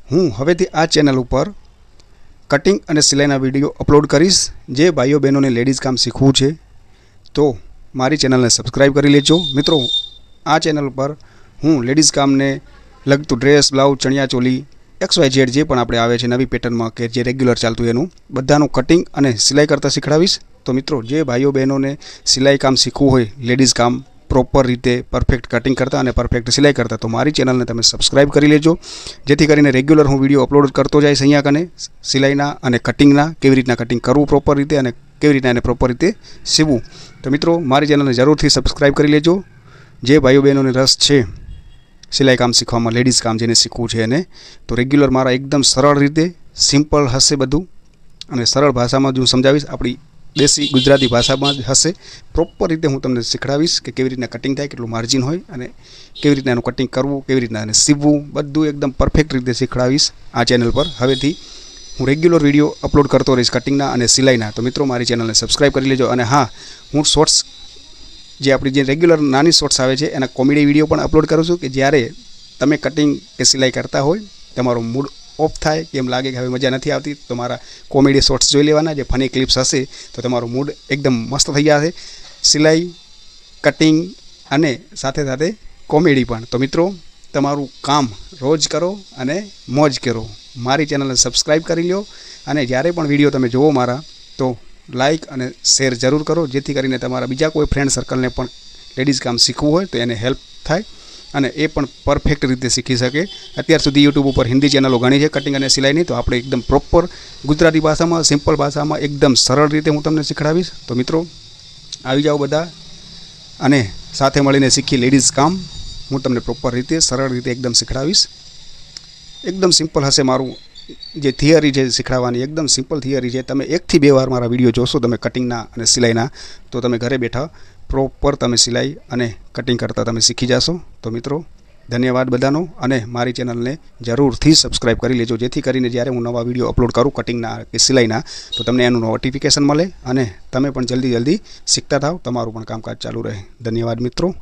हूँ हवेथी आ चेनल पर कटिंग और सिलाईना विडियो अपलोड करीश। जे भाईओ बहनों ने लेडीज काम शीखवू है तो मारी चेनल ने सब्सक्राइब कर लेजो। मित्रों आ चेनल पर हूँ लेडीज काम ने लगतु ड्रेस ब्लाउज चणिया चोली XYZ जे पण आपणे आवे छे नवी पेटर्न में के जे रेग्युलर चालतुं एनुं बधानुं कटिंग और सिलाई करता शीखवाड़ीश। तो मित्रों जे भाईओ बहनों ने सिलाई काम शीखवू होय लेडीज काम प्रोपर रीते परफेक्ट कटिंग करता और परफेक्ट सिलाई करता तो मारी चेनल ने तमे सब्सक्राइब कर लेजो, जेथी करीने रेग्युलर हूँ विडियो अपलोड करतो जाईश अहींया कने सिलाईना अने कटिंगना केवी रीतना कटिंग करवुं प्रोपर रीते अने केवी रीतना एने प्रोपर रीते सीवવું। तो मित्रों मारी चेनल ने जरूरथी सब्सक्राइब कर लेजो। जे भाईओ बहनों ने रस है सिलाई काम शीखवामां लेडीज काम जेने शीखवू छे एने तो रेग्युलर मारा एकदम सरल रीते सिम्पल हशे बधुं अने सरल भाषा में जो समझावीश आपणी देशी गुजराती भाषा में हशे। प्रोपर रीते हूँ तमने शीखवाड़ीश कि केवी रीतना कटिंग थाय केटलुं मार्जिन होय अने केवी रीतना एनुं कटिंग करवुं केवी रीतना एने सीववुं बधुं एकदम परफेक्ट रीते शीखवाड़ीश आ चेनल पर। हवेथी हूँ रेग्युलर विडियो अपलोड करतो रहीश कटिंगना अने सिलाईना। तो मित्रों मारी चेनल ने सब्सक्राइब कर लेजो। अने हाँ हूँ शॉर्ट्स जे आपणी जे रेग्युलर नानी शॉर्ट्स आवे छे एना कॉमेडी विडियो पण अपलोड करूँ छूं कि ज्यारे तमे कटिंग के सिलाई करता होय तमारो मूड ऑफ थाय कि एम लागे कि हवे मजा नथी आवती तो मारा कॉमेडी शॉर्ट्स जोई लेवाना जे फनी क्लिप्स हशे तो तमारो मूड एकदम मस्त थई जशे। सिलाई कटिंग अने साथे साथे कॉमेडी पण। तो मित्रों तमारुं काम रोज करो अने मौज करो। मारी चेनल ने सब्सक्राइब करी लो अने ज्यारे पण विडियो तमे जोवो मारा तो लाइक अने शेर जरूर करो जेथी करीने तमारा बीजा कोई फ्रेंड सर्कल ने पण लेडीज काम शीखवू होय तो एने हेल्प थाय अने ए पण परफेक्ट रीते शीखी सके। अत्यार सुधी यूट्यूब पर हिंदी चेनलों घणी है कटिंग अने सिलाईनी तो आपणे एकदम प्रोपर गुजराती भाषा में सिम्पल भाषा में एकदम सरल रीते हूँ तमने शीखवाड़ीश। तो मित्रों आवी जाओ बधा अने साथे मळीने शीखी लेडीज काम हूँ तमने प्रोपर रीते सरल रीते एकदम शीखवाड़ीश। एकदम सिम्पल हशे मारूँ जे थियरी है शीखवानी एकदम सिम्पल थियरी है। तमे 1 થી 2 વાર मारा विडियो जोशो तमे कटिंगना अने सिलाईना तो तमे घरे बैठा प्रोपर तमे सिलाई अने कटिंग करता तमे शीखी जाशो। तो मित्रों धन्यवाद बधानो अने मारी चेनल ने जरूरथी सब्सक्राइब करी लेजो जेथी करीने ज्यारे हूँ नवा विडियो अपलोड करूँ कटिंगना के सिलाईना तो तमने एनुं नोटिफिकेशन मळे अने तमे पण जल्दी जल्दी शीखता थाव तमारुं पण कामकाज चालू रहे। धन्यवाद मित्रों।